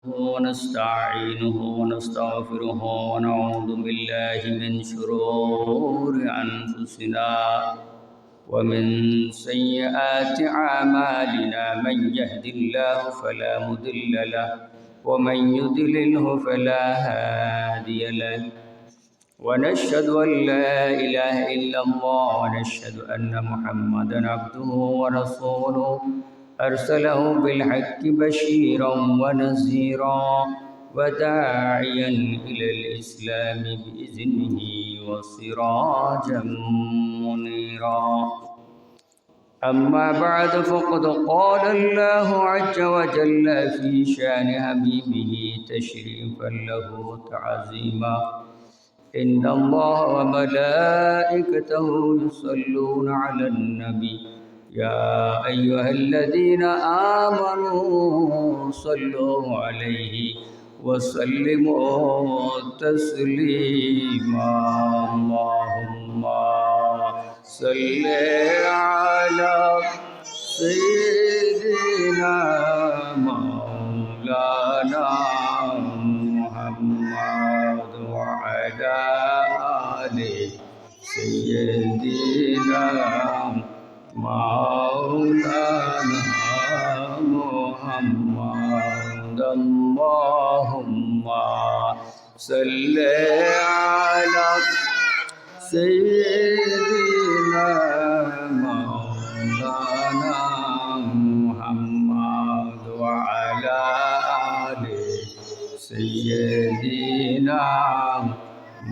ونستعينه ونستغفره ونعوذ بالله من شرور أنفسنا ومن سيئات أعمالنا من يهد الله فلا مضل له ومن يضلله فلا هادي له ونشهد أن لا إله إلا الله ونشهد أن محمدا عبده ورسوله أرسله بالحق بشيرا ونذيرا وداعيا إلى الإسلام بإذنه وسراجا منيرا أما بعد فقد قال الله عز وجل في شأن حبيبه تشريفا له تعظيما إن الله وملائكته يصلون على النبي يا أيها الذين آمنوا صلوا عليه وسلموا تسليما اللهم صل على سيدنا مولانا محمد وعلى آل سيدنا مولانا محمد اللهم صل على سيدنا مولانا محمد وعلى آل سيدنا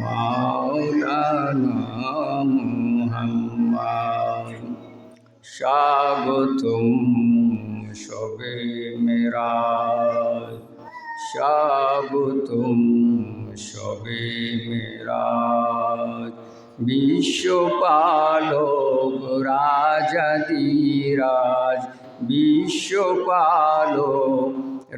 مولانا محمد স্বাগতম শবে মেরাজ স্বাগতম শবে মেরাজ বিশ্বপালক রাজাদিরাজ বিশ্বপালক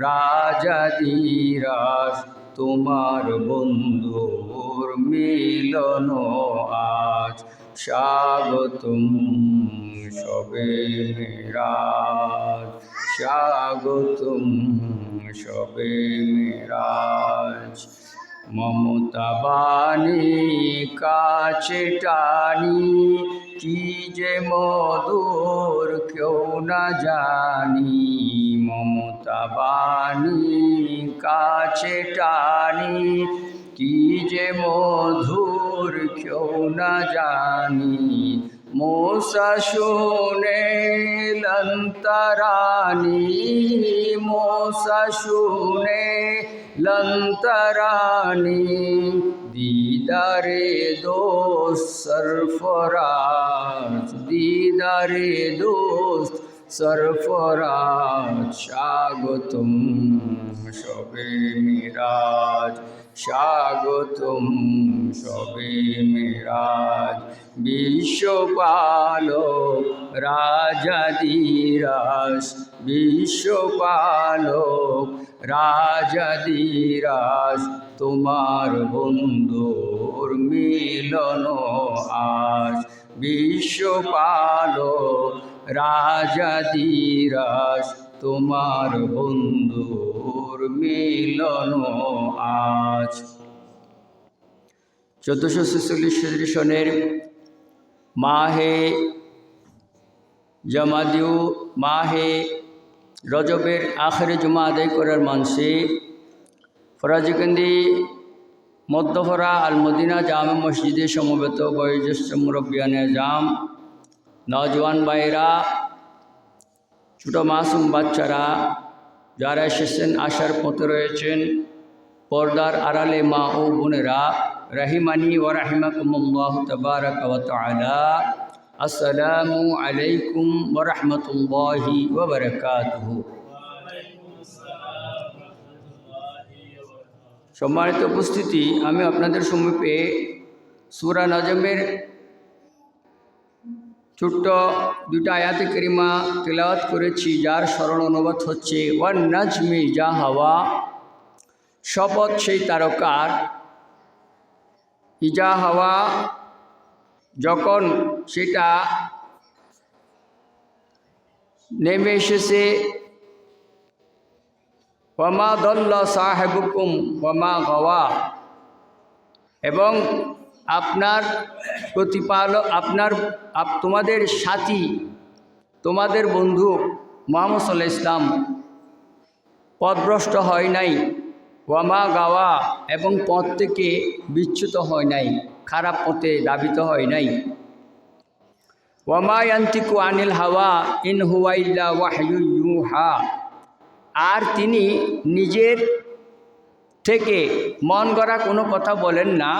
রাজাদিরাজ তোমার বন্ধুর মিলন আজ স্বাগতম শবে মেরাজ স্বাগতম শবে মেরাজ মমতা বাণী কাছে টানি কি যে মধুর কেউ না জানি মমতা বাণী কাছে টানি কি যে মধুর কেউ না জানি मूसा শুনে লন্তরানি मूसा শুনে লন্তরানি দিদারে দোস্ত সরফরাজ দিদারে দোস্ত সরফরাজ স্বাগতম শবে মেরাজ স্বাগতম শবে মেরাজ বিশ্বপালক রাজাদিরাজ বিশ্বপালক রাজাদিরাজ তোমার বন্ধুর মিলন আজ বিশ্বপালক রাজাদিরাজ তোমার বন্ধুর মিলন আজ 1446 সনের মাহে জামাদিউ মাহে রজবের আখেরি জুমা আদায় করার মানসে ফরাজকান্দি মধ্যফরা আল মদিনা জামে মসজিদে সমবেত বয়োজ্যেষ্ঠ মুরব্বিয়ানে আজম নওজওয়ান ভাইরা ছোটো মাসুম বাচ্চারা যারা এসেছেন আসার পথে রয়েছেন পর্দার আড়ালে মা ও বোনেরা রাহিমানি ওয়া রাহিমাকুমুল্লাহ তাবারাকা ওয়া তাআলা আসসালামু আলাইকুম ওয়া রাহমাতুল্লাহি ওয়া বারাকাতুহু। সম্মানিত উপস্থিতি, আমি আপনাদের সম্মুখে সূরা নজমের ছোট্ট দুটা আয়াতে কারিমা তেলাওয়াত করেছি, যার সরল অনুবাদ হচ্ছে ওয়ান নাজমি যা হাওয়া, শপথ সেই তারকার, ইজা হাওয়া যখন সেটা নেমে এসেছে ওয়ামা দল্লা সাহেবুকুম ওয়ামা গাওয়া, এবং আপনার প্রতিপালক তোমাদের সাথী, তোমাদের বন্ধু মুহাম্মদ সাল্লাল্লাহু আলাইহি ওয়াসাল্লাম পথভ্রষ্ট হয় নাই, ওয়ামা গাওয়া, এবং পথ থেকে বিচ্যুত হয় নাই, খারাপ পথে ধাবিত হয় নাই। ওয়ামা ইয়ান্তিকু আনিল হাওয়া ইন হুয়া ইল্লা ওয়াহয়ু ইউহা, আর তিনি নিজের থেকে মন গড়া কোনো কথা বলেন না।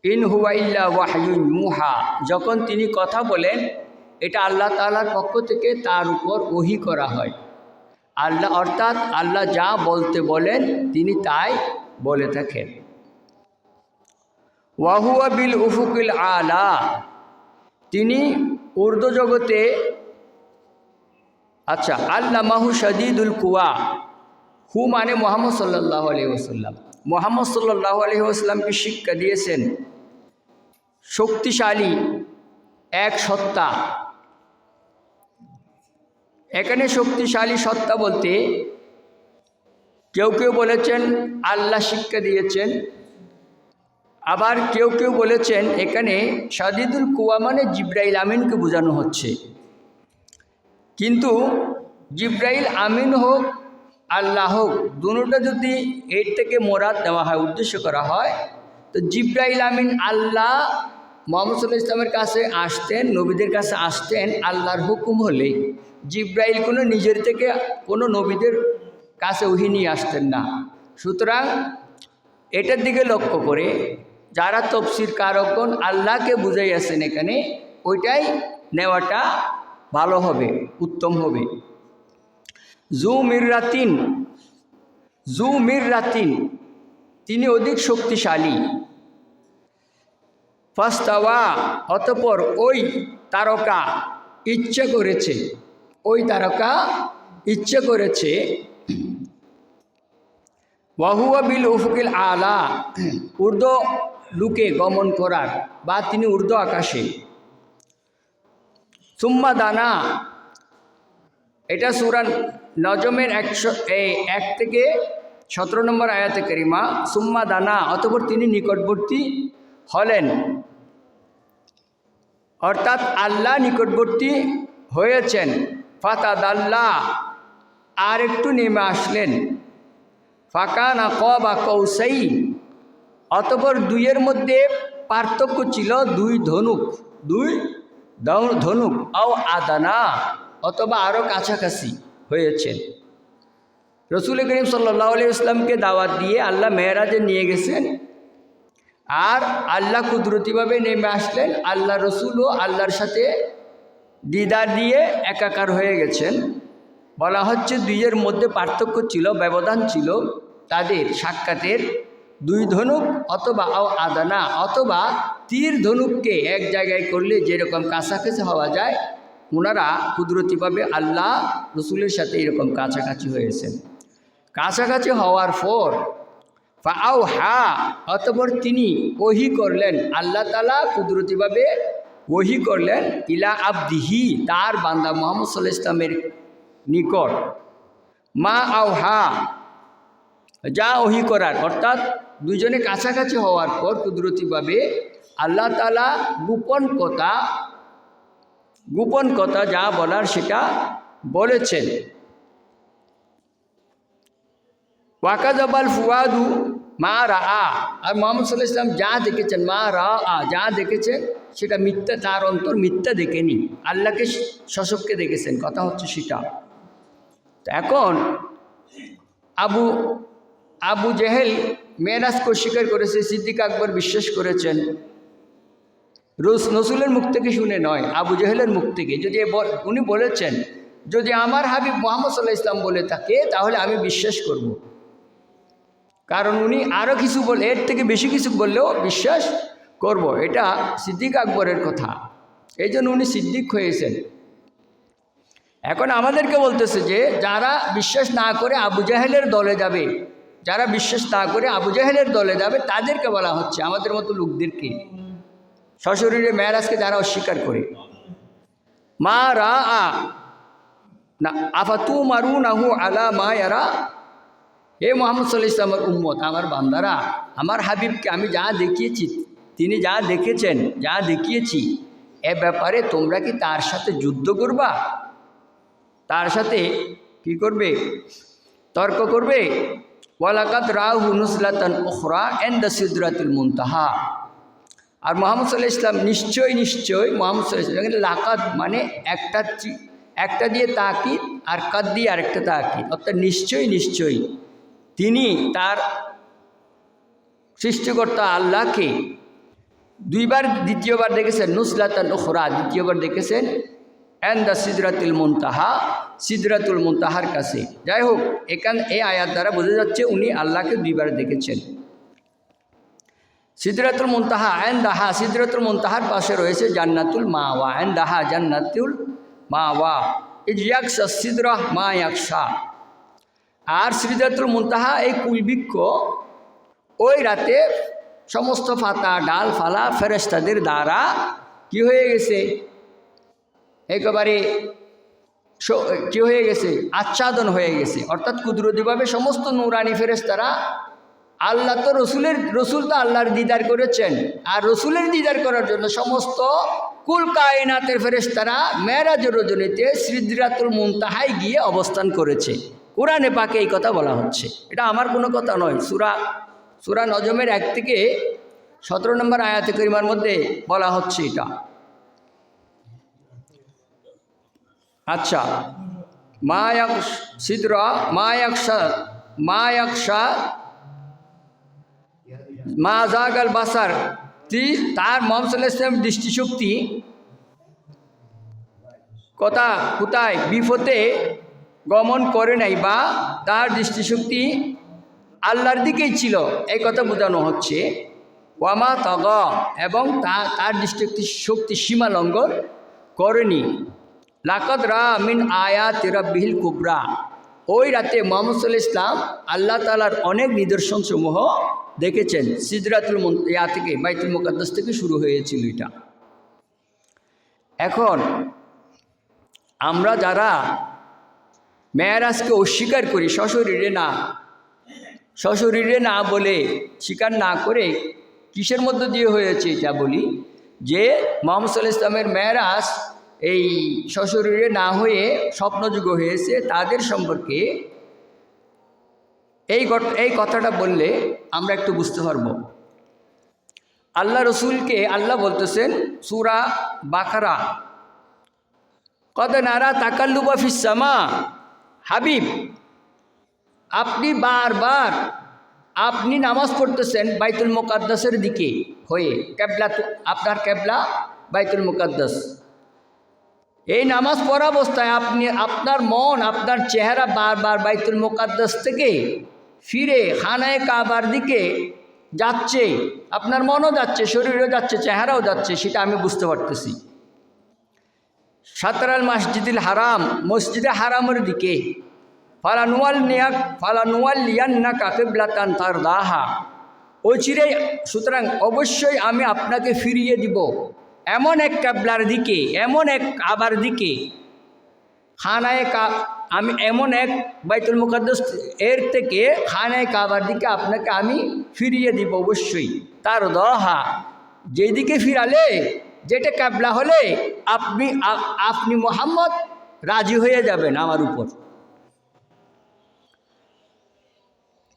ইন হুয়া ইল্লা ওয়াহয়ু ইউহা, যখন তিনি কথা বলেন এটা আল্লাহ তাআলার পক্ষ থেকে তার উপর ওহী করা হয়। আল্লাহ অর্থাৎ আল্লাহ যা বলতে বলেন তিনি তাই বলে থাকেন। ওয়াহুয়া বিল উফুকিল আলা, তিনি উর্দু জগতে আল্লামাহু শাদীদুল কুওয়া, হু মানে মুহাম্মদ সাল্লাল্লাহু আলাইহি ওয়াসাল্লাম, মুহাম্মদ সাল্লাল্লাহু আলাইহি ওয়াসাল্লামকে শিক্ষা দিয়েছেন শক্তিশালী এক সত্তা। এখানে শক্তিশালী সত্তা বলতে কেউ কেউ বলেছেন আল্লাহ শিক্ষা দিয়েছেন, আবার কেউ কেউ বলেছেন এখানে শাদীদুল কুওয়া মানে জিবরাইল আমিনকে বোঝানো হচ্ছে। কিন্তু জিবরাইল আমিন হোক আল্লাহ হোক, দুটোটা যদি এর থেকে মোরাদ নেওয়া হয়, উদ্দেশ্য করা হয়, তো জিবরাইল আমিন আল্লাহ মুহাম্মদ সাল্লাল্লাহু আলাইহি ওয়াসাল্লামের কাছে আসতেন, নবীদের কাছে আসতেন আল্লাহর হুকুম হলে। জিবরাইল কোনো নিজের থেকে কোনো নবীদের কাছে ওহী নিয়ে আসতেন না। সুতরাং এটার দিকে লক্ষ্য করে যারা তফসির কারকগণ আল্লাহকে বুঝাইয়াছেন এখানে, ওইটাই নেওয়াটা ভালো হবে, উত্তম হবে। জু মিররাতিন, তিনি অধিক শক্তিশালী। ফাস্তাওয়া, অতঃপর ওই তারকা ইচ্ছা করেছে, ওয়াহুয়া বিল উফুকিল আলা, ঊর্ধ্ব লুকে গমন করার, বা তিনি ঊর্ধ্ব আকাশে। সুম্মা দানা, এটা সূরা নজমের 1 থেকে 17 নম্বর আয়াতে কারিমা। সুম্মা দানা, অতঃপর তিনি নিকটবর্তী হলেন, অর্থাৎ আল্লাহ নিকটবর্তী হয়েছেন। ফাতাদাল্লা, আর একটু নেমে আসলেন। ফাকানা কাবা কৌসাইন, অতঃপর দুইয়ের মধ্যে পার্থক্য ছিল দুই ধনুক, আও আদানা, অথবা আরও কাছাকাছি হয়েছেন। রসুল করিম সাল্লাল্লাহু আলাইহি ওয়াসাল্লামকে দাওয়াত দিয়ে আল্লাহ মেরাজে নিয়ে গেছেন, আর আল্লাহ কুদরতিভাবে নেমে আসলেন। আল্লাহ রসুলও আল্লাহর সাথে দিদার দিয়ে একাকার হয়ে গেছেন। বলা হচ্ছে দুইয়ের মধ্যে পার্থক্য ছিল, ব্যবধান ছিল তাদের সাক্ষাতের দুই ধনুক, অথবা আও আদানা, অথবা তীর ধনুককে এক জায়গায় করলে যেরকম কাছাকাছি হওয়া যায়, ওনারা কুদরতিভাবে আল্লাহ রসুলের সাথে এরকম কাছাকাছি হয়েছেন। কাছাকাছি হওয়ার পর ফাআওহা, অতঃপর তিনি ওহী করলেন, আল্লাহ তাআলা কুদরতিভাবে ওহী করলেন ইলা আবদিহি, তার বান্দা মুহাম্মদ সাল্লাল্লাহু আলাইহি ওয়াসাল্লামের নিকট। মা আওহা, যা ওহী করার, অর্থাৎ দুজনে কাছাকাছি হওয়ার পর কুদরতিভাবে আল্লাহ তাআলা গোপন কথা যা বলার সেটা বলেছেন। ওয়াকাযাবাল ফুয়াদু মা রাআ, আর মুহাম্মদ সাল্লাল্লাহু আলাইহি ওয়াসাল্লাম যা দেখেছেন, মা রাআ, যা দেখেছেন সেটা মিথ্যা, তার অন্তর মিথ্যা দেখেনি, আল্লাহকে সশবকে দেখেছেন, কথা হচ্ছে সেটা। এখন আবু জেহেল মেরাজকে অস্বীকার করেছে, সিদ্দিক আকবর বিশ্বাস করেছেন। রসুলের মুখ থেকে শুনে নয়, আবু জেহেলের মুখ থেকে। যদি উনি বলেছেন যদি আমার হাবিব মুহাম্মদ সাল্লাল্লাহু আলাইহি ওয়াসাল্লাম বলে থাকে তাহলে আমি বিশ্বাস করব, কারণ উনি আরও কিছু বলে, এর থেকে বেশি কিছু বললেও বিশ্বাস করব। এটা সিদ্দিক আকবরের কথা, এই জন্য উনি সিদ্দিক হয়েছেন। এখন আমাদেরকে বলতেছে যে যারা বিশ্বাস না করে আবু জাহেলের দলে যাবে, যারা বিশ্বাস না করে আবু জাহেলের দলে যাবে, তাদেরকে বলা হচ্ছে, আমাদের মতো লোকদেরকে, সশরীরে মেরাজকে যারা অস্বীকার করে। মা রাআ, না আফাতু মারু নাহু আলা মা ইয়ারা, হে মোহাম্মদ সাল্লাল্লাহু আলাইহি ওয়াসাল্লামের উম্মত, আমার বান্দারা, আমার হাবিবকে আমি যা দেখিয়েছি, তিনি যা দেখেছেন, যা দেখিয়েছি, এ ব্যাপারে তোমরা কি তার সাথে যুদ্ধ করবা? তার সাথে কি করবে? তর্ক করবে? ওয়ালাকাদ রাহু নুজলাতান উখরা ইনদা সিদরাতিল মুনতাহা। আর মোহাম্মদ সাল্লাল্লাহু আলাইহি ওয়াসাল্লাম নিশ্চয় মোহাম্মদ সাল্লাল্লাহু আলাইহি ওয়াসাল্লাম, লাকাদ মানে একটা দিয়ে তাকিদ আর কাদ দিয়ে আরেকটা তাকিদ, অর্থাৎ নিশ্চয়ই তিনি তার সৃষ্টিকর্তা আল্লাহকে দুইবার, দ্বিতীয়বার দেখেছেন নুজলাতান উখরা, দ্বিতীয়বার দেখেছেন ইনদা সিদরাতুল মুনতাহা, সিদরাতুল মুনতাহার কাছে। যাই হোক, এই আয়াত দ্বারা বোঝা যাচ্ছে উনি আল্লাহকে দুইবার দেখেছেন। সিদরাতুল মুনতাহা ইনদাহা, সিদরাতুল মুনতাহার পাশে রয়েছে জান্নাতুল মাওয়া, ইনদাহা জান্নাতুল মাওয়া, ইয়াকশা সিদরাহ মা ইয়াকশা। আর সিদরাতুল মুনতাহা এই কুলবৃক্ষ, ওই রাতে সমস্ত পাতা ডালফালা ফেরেশতাদের দ্বারা কি হয়ে গেছে? একেবারে কি হয়ে গেছে? আচ্ছাদন হয়ে গেছে। অর্থাৎ কুদরতিভাবে সমস্ত নূরানি ফেরেশতারা, আল্লাহ তো রসুল তো আল্লাহর দিদার করেছেন, আর রসুলের দিদার করার জন্য সমস্ত কুল কায়নাতের ফেরেশতারা মেরাজের রজনীতে সিদরাতুল মুনতাহায় গিয়ে অবস্থান করেছে। কোরআনে পাকে এই কথা বলা হচ্ছে, এটা আমার কোনো কথা নয়। সূরা নজমের 1 থেকে 17 নম্বর আয়াতে কারিমার মধ্যে বলা হচ্ছে এটা। আচ্ছা, সিদরা মায়াকশা মা জাগাল বাসার, তার মোহাম্মদ সাল্লাল্লাহু আলাইহি ওয়াসাল্লাম দৃষ্টিশক্তি কোথায় বিপথে গমন করে নাই, বা তার দৃষ্টিশক্তি আল্লাহর দিকেই ছিল, এই কথা বোঝানো হচ্ছে। ওয়ামা তাগা, এবং তার দৃষ্টিশক্তি সীমা লঙ্ঘন করেনি। লাকাদ রা মিন আয়াতি রাব্বিহিল কুবরা, ওই রাতে মুহাম্মদ সাল্লাল্লাহু আলাইহি ওয়াসাল্লাম আল্লাহ তাআলার অনেক নিদর্শন সমূহ দেখেছেন। সিদরাতুল মুনতাহা থেকে, বাইতুল মুকাদ্দাস থেকে শুরু হয়েছিল এটা। এখন আমরা যারা মেরাজকে অস্বীকার করি, সশরীরে না বলে, স্বীকার না করে, কিসের মধ্য দিয়ে হয়েছে এটা বলি, যে মুহাম্মদ সাল্লাল্লাহু আলাইহি ওয়াসাল্লামের মেরাজ এই সশরীরে না হয়ে স্বপ্নযুগ হয়েছে, তাদের সম্পর্কে এই কথাটা বললে আমরা একটু বুঝতে পারব। আল্লাহ রসুলকে আল্লাহ বলতেছেন সূরা বাকারা, কদ নারা তাকাল্লুবা ফিস সামা, হাবিব আপনি বারবার আপনি নামাজ পড়তেছেন বাইতুল মুকাদ্দাসের দিকে হয়ে, কেবলা আপনার কেবলা বাইতুল মুকাদ্দাস। এই নামাজ পড়া অবস্থায় আপনার মন, আপনার চেহারা বারবার বাইতুল মুকাদ্দাস থেকে ফিরে খানায়ে কাবার দিকে যাচ্ছে, আপনার মনও যাচ্ছে, শরীরও যাচ্ছে, চেহারাও যাচ্ছে, সেটা আমি বুঝতে পারতেছি। সাতরাল মসজিদুল হারাম, মসজিদে হারামের দিকে, ফালানুয়াল্লিয়ান্নাকা কিবলাতান তারদাহা, ওই চিরে, সুতরাং অবশ্যই আমি আপনাকে ফিরিয়ে দিব এমন এক কিবলার দিকে, এমন এক কাবার দিকে, আমি এমন এক বাইতুল মুকাদ্দাস এর থেকে খানায়ে কাবার দিকে আপনাকে আমি ফিরিয়ে দিব অবশ্যই। তারদাহা, যেদিকে ফিরালে, যেটা কিবলা হলে আপনি মুহাম্মদ রাজি হয়ে যাবেন আমার উপর।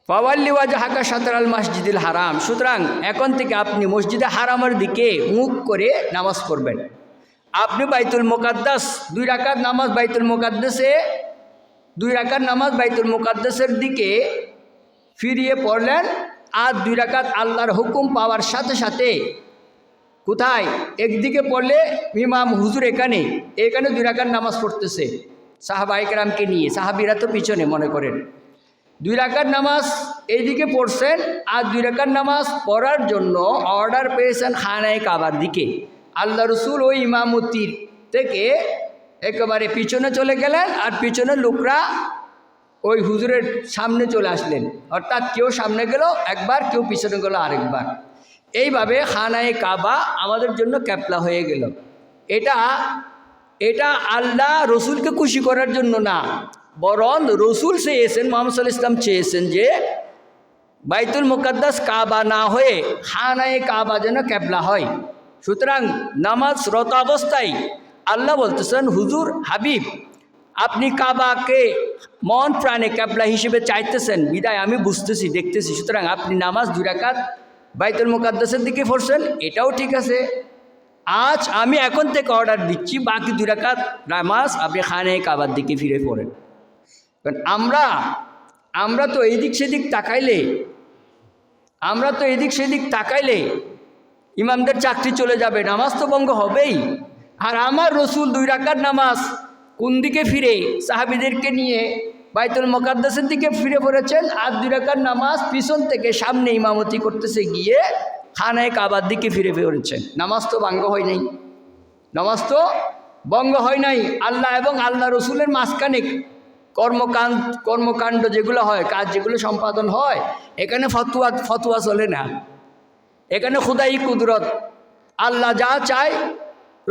ফাওয়াল্লি ওয়াজহাকা শাতরাল মসজিদুল হারাম, সুতরাং এখন থেকে আপনি মসজিদে হারামের দিকে মুখ করে নামাজ পড়বেন। আপনি বাইতুল মুকাদ্দাস 2 রাকাত নামাজ, বাইতুল মুকাদ্দাসে 2 রাকাত নামাজ বাইতুল মুকাদ্দাসের দিকে ফিরিয়ে পড়লেন, আর 2 রাকাত আল্লাহর হুকুম পাওয়ার সাথে সাথে কোথায়? একদিকে পড়লে ইমাম হুজুর এখানে 2 রাকাত নামাজ পড়তেছে সাহাবায়ে কেরামকে নিয়ে, সাহাবীরা তো পিছনে মনে করেন, 2 রাকাত নামাজ এইদিকে পড়ছেন, আর 2 রাকাত নামাজ পড়ার জন্য অর্ডার পেয়েছেন খানায়ে কাবার দিকে। আল্লাহ রসুল ওই ইমামতির থেকে একেবারে পিছনে চলে গেলেন, আর পিছনের লোকরা ওই হুজুরের সামনে চলে আসলেন, অর্থাৎ কেউ সামনে গেল একবার, কেউ পিছনে গেল আরেকবার। এইভাবে খানায়ে কাবা আমাদের জন্য ক্যাবলা হয়ে গেল। এটা আল্লাহ রসুলকে খুশি করার জন্য না, বরং রসুল চেয়েছেন, মোহাম্মদ সাল্লাল্লাহু আলাইহি ওয়াসাল্লাম চেয়েছেন যে বাইতুল মুকাদ্দাস কাবা না হয়ে খানায়ে কাবা যেন কেবলা হয়। সুতরাং নামাজরত অবস্থায় আল্লাহ বলতেছেন, হুজুর হাবিব আপনি কাবাকে মন প্রাণে কেবলা হিসেবে চাইতেছেন, বিদায় আমি বুঝতেছি, দেখতেছি। সুতরাং আপনি নামাজ 2 রাকাত বাইতুল মুকাদ্দাসের দিকে পড়ছেন, এটাও ঠিক আছে। আজ আমি এখন থেকে অর্ডার দিচ্ছি, বাকি 2 রাকাত নামাজ আপনি খানায়ে কাবার দিকে ফিরে পড়েন। কারণ আমরা তো এদিক সেদিক তাকাইলে ইমামদের চাকরি চলে যাবে, নামাজ তো ভঙ্গ হবেই। আর আমার রসুল 2 রাকাত নামাজ কোন দিকে ফিরে সাহাবীদেরকে নিয়ে বাইতুল মুকাদ্দাসের দিকে ফিরে পড়েছেন, আর 2 রাকাত নামাজ পিছন থেকে সামনে ইমামতি করতেছে গিয়ে খানায়ে কাবার দিকে ফিরে পড়েছেন। নামাজ তো ভঙ্গ হয় নাই। আল্লাহ এবং আল্লাহ রসুলের মাঝখানে কর্মকাণ্ড যেগুলো হয়, কাজ যেগুলো সম্পাদন হয়, এখানে ফতোয়া চলে না। এখানে খুদাই কুদরত, আল্লাহ যা চায়,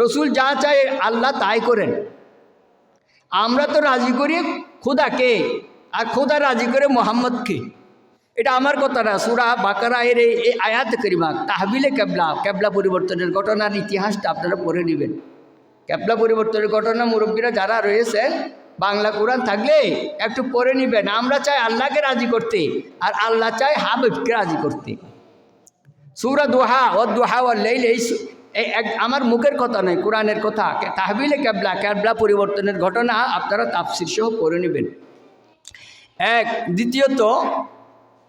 রসুল যা চায়, আল্লাহ তাই করেন। আমরা তো রাজি করি খুদাকে, আর খুদা রাজি করে মোহাম্মদকে। এটা আমার কথা না, সূরা বাকারা এর এই আয়াত কারিমা তাহবিলে কেবলা পরিবর্তনের ঘটনার ইতিহাসটা আপনারা পড়ে নেবেন। কেবলা পরিবর্তনের ঘটনা মুরব্বীরা যারা রয়েছেন, বাংলা কোরআন থাকলে একটু পড়ে নেবেন। আমরা চাই আল্লাহকে রাজি করতে, আর আল্লাহ চাই হাবিবকে রাজি করতে। সূরা দুহা ওয়াল লাইল, এই আমার মুখের কথা নয়, কোরআনের কথা। তাহবিলে কেবলা পরিবর্তনের ঘটনা আপনারা তাফসীর সহ পড়ে নেবেন। এক, দ্বিতীয়ত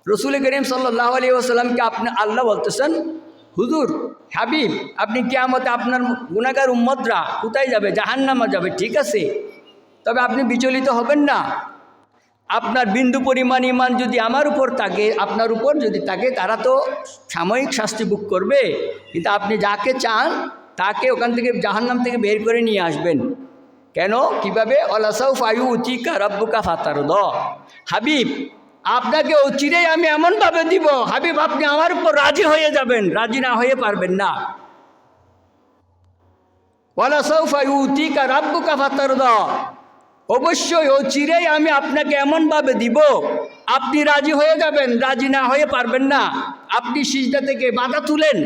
রসুল করিম সাল্লাল্লাহু আলাইহি ওয়াসাল্লামকে আপনি আল্লাহ বলতেছেন, হুজুর হাবিব আপনি কিয়ামতে আপনার গুনাহগার উম্মতরা কোথায় যাবে? জাহান্নামে যাবে। ঠিক আছে, তবে আপনি বিচলিত হবেন না। আপনার বিন্দু পরিমাণ ইমান যদি আমার উপর থাকে, আপনার উপর যদি থাকে, তারা তো সাময়িক শাস্তি ভোগ করবে, কিন্তু আপনি যাকে চান তাকে ওখান থেকে জাহান্নাম থেকে বের করে নিয়ে আসবেন। কেন, কিভাবে? ওয়ালাসাউফা ইউতিকা রাব্বুকা ফাতারদা। হাবিব আপনাকে চিরেই আমি এমনভাবে দিব, হাবিব আপনি আমার উপর রাজি হয়ে যাবেন, রাজি না হয়ে পারবেন না। ওয়ালাসাউফা ইউতিকা রাব্বুকা ফাতারদা, অবশ্যই চিরেই আমি আপনাকে এমনভাবে দিব আপনি রাজি হয়ে যাবেন, রাজি না হয়ে পারবেন না। আপনি সিজদা থেকে মাথা তুলেন,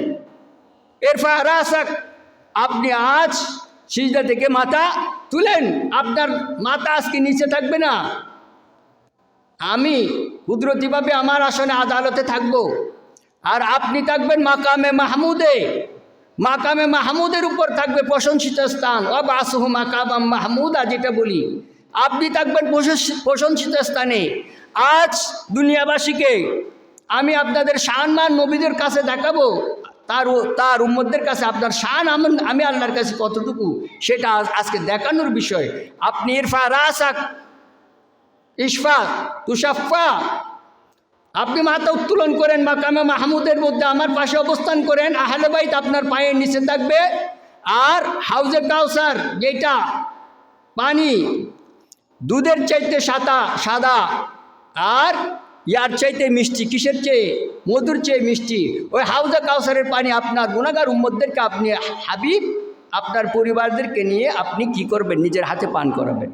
ইরফা রাসাক, আপনি আজ সিজদা থেকে মাথা তুলেন, আপনার মাথা আজকে নিচে থাকবে না। আমি কুদরতিভাবে আমার আসনে আদালতে থাকব, আর আপনি থাকবেন মাকামে মাহমুদের উপর থাকবে প্রশংসিত স্থান। ওয়াবাসহু মাকামাম মাহমুদা যেটা বলি, আপনি থাকবেন প্রশংসিত স্থানে। আজ দুনিয়াবাসীকে আমি আপনাদের শানমান নবীদের কাছে দেখাবো, তার উম্মতদের কাছে আপনার শান আমি আল্লাহর কাছে কতটুকু, সেটা আজকে দেখানোর বিষয়। আপনি ইরফা রাসাক ইশফা তুষাফা, আপনি মাথা উত্তোলন করেন মাকামে মাহমুদের মধ্যে আমার পাশে অবস্থান করেন, আহলে বাইত আপনার পায়ের নিচে থাকবে। আর হাউজে কাউসার যেটা পানি দুধের চাইতে সাদা আর ইয়ার চাইতে মিষ্টি, কিসের চেয়ে? মধুর চেয়ে মিষ্টি। ওই হাউজে কাউসারের পানি আপনার গুনাহগার উম্মতদেরকে আপনি হাবিব আপনার পরিবারদেরকে নিয়ে আপনি কি করবেন? নিজের হাতে পান করাবেন।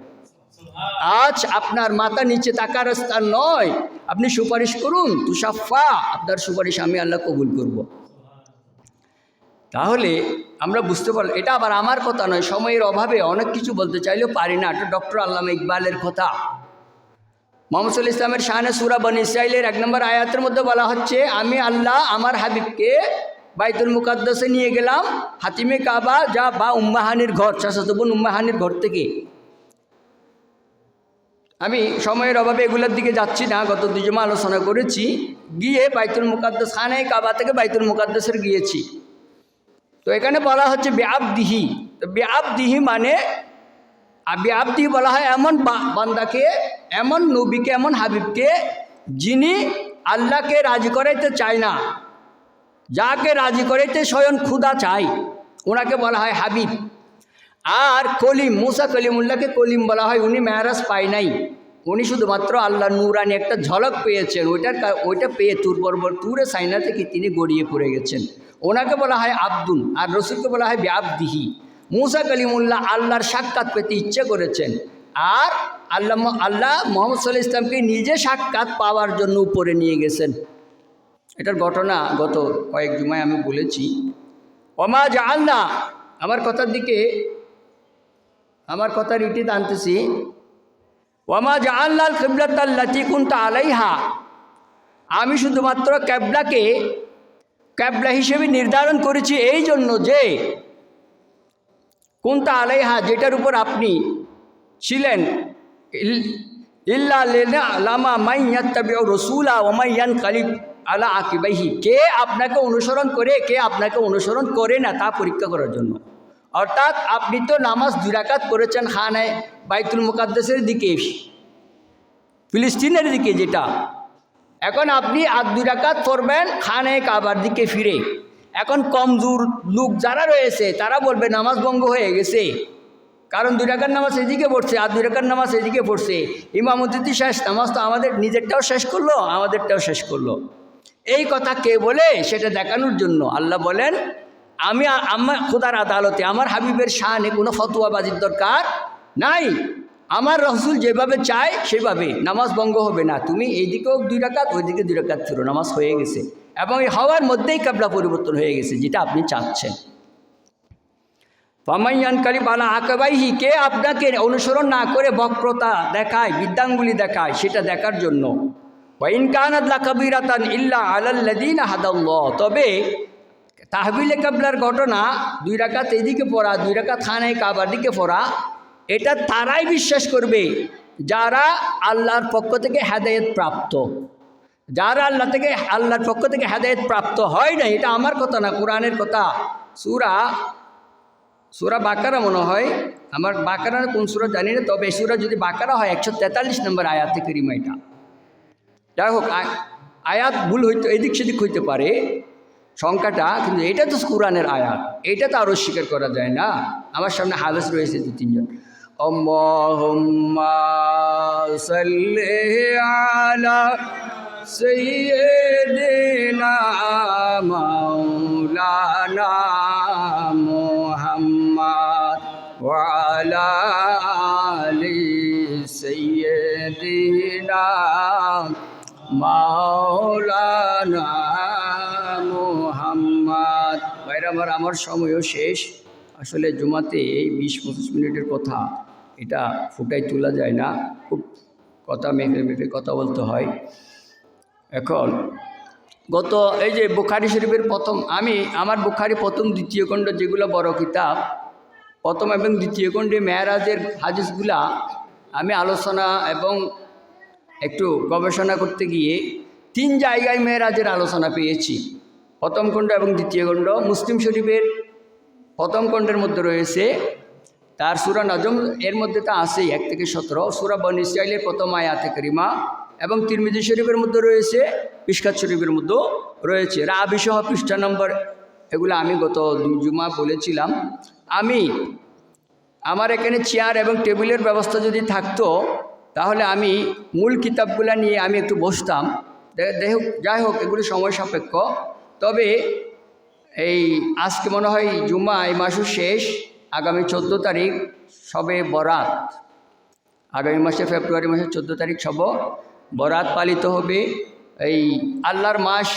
আজ আপনার মাথা নিচে থাকার স্থান নয়, আপনি সুপারিশ করুন, তুষাফা, আপনার সুপারিশ আমি আল্লাহ কবুল করব। তাহলে আমরা বুঝতে পারলাম, এটা আবার আমার কথা নয়, সময়ের অভাবে অনেক কিছু বলতে চাইলেও পারি না। এটা ডক্টর আল্লামা ইকবালের কথা। মুহাম্মদ সাল্লাল্লাহু আলাইহি ওয়াসাল্লামের শানে সূরা বনী ইসরাঈলের 1 নম্বর আয়াতের মধ্যে বলা হচ্ছে, আমি আল্লাহ আমার হাবিবকে বাইতুল মুকাদ্দাসে নিয়ে গেলাম, হাতিমে কাবা যা বা উম্মাহানির ঘর, চাচাতো বোন উম্মাহানির ঘর থেকে। আমি সময়ের অভাবে এগুলোর দিকে যাচ্ছি না, গত 2 জুমা আলোচনা করেছি। গিয়ে বাইতুল মুকাদ্দাস, খানায়ে কাবা থেকে বাইতুল মুকাদ্দাসের গিয়েছি। তো এখানে বলা হচ্ছে বেআবদিহি। তো বেআবদিহি মানে, বেআবদিহি বলা হয় এমন বান্দাকে, এমন নবীকে, এমন হাবিবকে যিনি আল্লাহকে রাজি করাইতে চায় না, যাকে রাজি করাইতে স্বয়ং খুদা চাই, ওনাকে বলা হয় হাবিব। আর কলিম, মুসা কলিমুল্লাহকে কলিম বলা হয়। উনি মেরাজ পায় নাই, উনি শুধুমাত্র আল্লাহ নূরানি একটা ঝলক পেয়েছেন, ওইটা পেয়ে তুরে সাইনা থেকে তিনি গড়িয়ে পড়ে গেছেন। ওনাকে বলা হয় আব্দুন, আর রসুলকে বলা হয় বেআবদিহি। মুসা কালিমুল্লাহ আল্লাহর সাক্ষাৎ পেতে ইচ্ছে করেছেন, আর আল্লাহ মুহাম্মদ সাল্লাল্লাহু আলাইহি ওয়াসাল্লামকে নিজে সাক্ষাৎ পাওয়ার জন্য উপরে নিয়ে গেছেন। এটার ঘটনা গত কয়েক জুমায় আমি বলেছি। ওমা জাআলনা, আমার কথার ইটিতে আনতেছি, ওমা জাআলনাল কিবলাতাল্লাতী কুনতা আলাইহা, আমি শুধুমাত্র ক্যাবলা হিসেবে নির্ধারণ করেছি এই জন্য যে কুনতা আলাইহা, যেটার উপর আপনি ছিলেন, ইল্লা লামা মাইয়াত্তাবিউ রাসূলা ওয়া মাইয়ানকালিব আলা আকিবাইহি, কে আপনাকে অনুসরণ করে কে আপনাকে অনুসরণ করে না তা পরীক্ষা করার জন্য। অর্থাৎ আপনি তো নামাজ 2 রাকাত করেছেন খানায় বাইতুল মুকাদ্দাসের দিকে, ফিলিস্তিনের দিকে যেটা, এখন আপনি আর 2 রাকাত পড়বেন খানায় কাবার দিকে ফিরে। এখন কমজোর লোক যারা রয়েছে তারা বলবে নামাজ ভঙ্গ হয়ে গেছে, কারণ 2 রাকাত নামাজ এদিকে পড়ছে আর 2 রাকাত নামাজ এদিকে পড়ছে, ইমামতি শেষ, নামাজ তো আমাদের নিজেরটাও শেষ করলো আমাদেরটাও শেষ করলো। এই কথা কে বলে সেটা দেখানোর জন্য আল্লাহ বলেন, আমি আমার খোদার আদালতে আমার হাবিবের শানে কোনো ফতোয়াবাজির দরকার নাই। আমার রাসূল যেভাবে চায় সেভাবে নামাজ ভঙ্গ হবে না। তুমি এইদিকেও 2 রাকাত ওইদিকে 2 রাকাত ফিরো, নামাজ হয়ে গেছে। এবং এই হওয়ার মধ্যেই কিবলা পরিবর্তন হয়ে গেছে যেটা আপনি চাচ্ছেন। ফামাইয়ানকালিব আলা আকিবাইহি, কে আপনাকে অনুসরণ না করে বক্রতা দেখায়, বৃদ্ধাঙ্গুলি দেখায়, সেটা দেখার জন্য। ওয়া ইন কানাত লাকাবীরাতান ইল্লা আলাল্লাযীনা হাদাল্লাহ, তবে তাহবিলে কিবলার ঘটনা 2 রাকাত এদিকে পড়া 2 রাকাত খানায় কাবার দিকে পড়া, এটা তারাই বিশ্বাস করবে যারা আল্লাহর পক্ষ থেকে হেদায়েত প্রাপ্ত। যারা আল্লাহর পক্ষ থেকে হেদায়েত প্রাপ্ত হয় না, এটা আমার কথা না, কোরআনের কথা। সূরা বাকারা মনে হয়, আমার বাকারা কোন সূরা জানি না, তবে সূরা যদি বাকারা হয় 143 নম্বর আয়াতে কারিমা এটা। যাই হোক, আয়াত ভুল হইতে এদিক সেদিক হইতে পারে সংখ্যাটা, কিন্তু এটা তো কোরআনের আয়াত, এটা তো আর অস্বীকার করা যায় না। আমার সামনে হাদিস রয়েছে 2-3 জন। আল্লাহুম্মা সাল্লি আলা সাইয়্যিদিনা মাওলানা মুহাম্মদ ওয়া আলা আলি সাইয়্যিদিনা মাওলানা মুহাম্মদ। ভাইরা আমার সময়ও শেষ। আসলে জুমাতে এই 20-25 মিনিটের কথা এটা ফুটাই তোলা যায় না, খুব কথা মেপে কথা বলতে হয়। এখন এই যে বুখারী শরীফের আমার বুখারী প্রথম দ্বিতীয় খণ্ড যেগুলো বড় কিতাব, প্রথম এবং দ্বিতীয় খণ্ডে মেরাজের হাদিসগুলা আমি আলোচনা এবং একটু গবেষণা করতে গিয়ে 3 জায়গায় মেরাজের আলোচনা পেয়েছি। প্রথম খণ্ড এবং দ্বিতীয় খণ্ড। মুসলিম শরীফের প্রথম খণ্ডের মধ্যে রয়েছে তার সূরা নজম, এর মধ্যে তা আছেই 1 থেকে 17, সূরা বনী ইসরাঈলের প্রথম আয়াতে কারিমা, এবং তিরমিজি শরীফের মধ্যে রয়েছে, মিশকাত শরীফের মধ্যেও রয়েছে, রাবি সহ পৃষ্ঠা নম্বর। এগুলো আমি গত 2 জুমা বলেছিলাম। আমার এখানে চেয়ার এবং টেবিলের ব্যবস্থা যদি থাকতো তাহলে আমি মূল কিতাবগুলো নিয়ে আমি একটু বসতাম। যাই হোক, এগুলি সময় সাপেক্ষ। তবে এই আজকে মনে হয় জুমা, এই মাসের শেষ, আগামী 14 তারিখ শবে বরাত, আগামী মাসে ফেব্রুয়ারি মাসের 14 তারিখ বরাত পালিত হবে। এই আল্লাহর মাস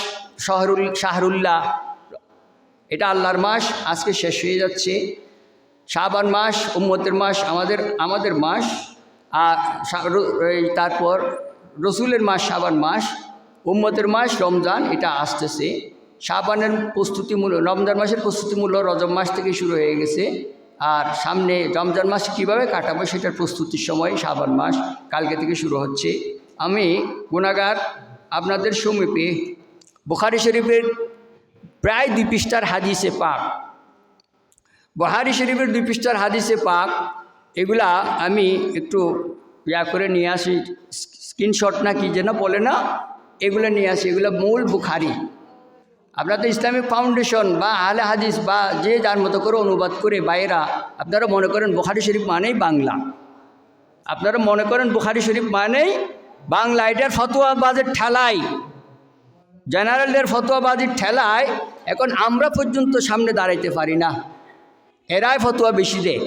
শাহরুল্লাহ, এটা আল্লাহর মাস আজকে শেষ হয়ে যাচ্ছে। শাবান মাস উম্মতের মাস, আমাদের মাস, আর তারপর রসুলের মাস শাবান মাস, উম্মতের মাস রমজান, এটা আসতেছে। শাবানের প্রস্তুতিমূলক, রমজান মাসের প্রস্তুতিমূলক রজব মাস থেকে শুরু হয়ে গেছে, আর সামনে রমজান মাস কীভাবে কাটাবো সেটার প্রস্তুতির সময় শাবান মাস কালকে থেকে শুরু হচ্ছে। আমি গুনাহগার আপনাদের সমীপে বুখারী শরীফের প্রায় 2 পৃষ্ঠার হাদিসে পাক, বুখারী শরীফের 2 পৃষ্ঠার হাদিসে পাক, এগুলা আমি একটু করে নিয়ে আসি, স্ক্রিনশট না কি যেন বলে না, এগুলো নিয়ে আসি। এগুলো মূল বুখারী। আপনাদের ইসলামিক ফাউন্ডেশন বা আহলে হাদিস বা যে যার মতো করে অনুবাদ করে বাইরা, আপনারা মনে করেন বুখারী শরীফ মানেই বাংলা, আপনারা মনে করেন বুখারী শরীফ মানেই বাংলা। এটার ফতোয়াবাজের ঠেলায়, জেনারেলদের ফতোয়াবাজির ঠেলায় এখন আমরা পর্যন্ত সামনে দাঁড়াইতে পারি না। এরাই ফতোয়া বেশি দেয়,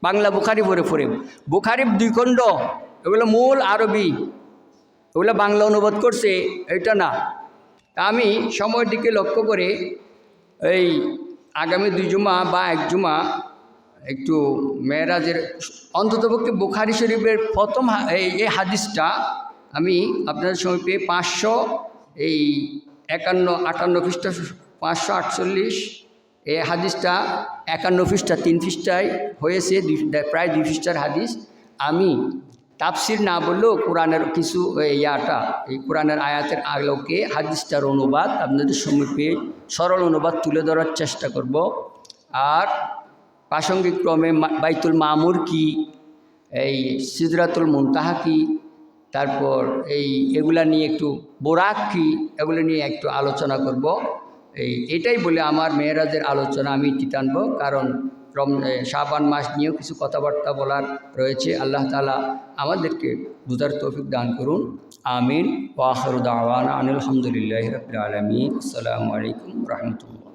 বাংলা বুখারি পড়ে পড়ে। বুখারি 2 খণ্ড, এগুলো মূল আরবি, ওগুলো বাংলা অনুবাদ করছে, এটা না। তা আমি সময়ের দিকে লক্ষ্য করে এই আগামী 2 জুমা বা 1 জুমা একটু মেরাজের অন্ততপক্ষে বুখারি শরীফের প্রথম এই হাদিসটা আমি আপনাদের সময় পেয়ে 551 পৃষ্ঠা, 548 এই হাদিসটা 51 পৃষ্ঠা, 3 পৃষ্ঠায় হয়েছে, প্রায় 2 পৃষ্ঠার হাদিস। আমি তাফসির না বললেও কোরআনের কিছু এই কোরআনের আয়াতের আলোকে হাদিসটার অনুবাদ আপনাদের সমীপে সরল অনুবাদ তুলে ধরার চেষ্টা করব। আর প্রাসঙ্গিক ক্রমে বাইতুল মামুর কি, এই সিদরাতুল মুনতাহা কি, তারপর এগুলা নিয়ে একটু বোরাক কি, এগুলো নিয়ে একটু আলোচনা করব। এটাই বলে আমার মেয়েরাজের আলোচনা আমি টানবো, কারণ শাবান মাস নিয়েও কিছু কথাবার্তা বলার রয়েছে। আল্লাহ তাআলা আমাদেরকে বুঝার তৌফিক দান করুন। আমিন। ওয়া আখিরু দাওয়ানা আনিল হামদুলিল্লাহি রাব্বিল আলামিন। আসসালামু আলাইকুম ওয়া রাহমাতুল্লাহ।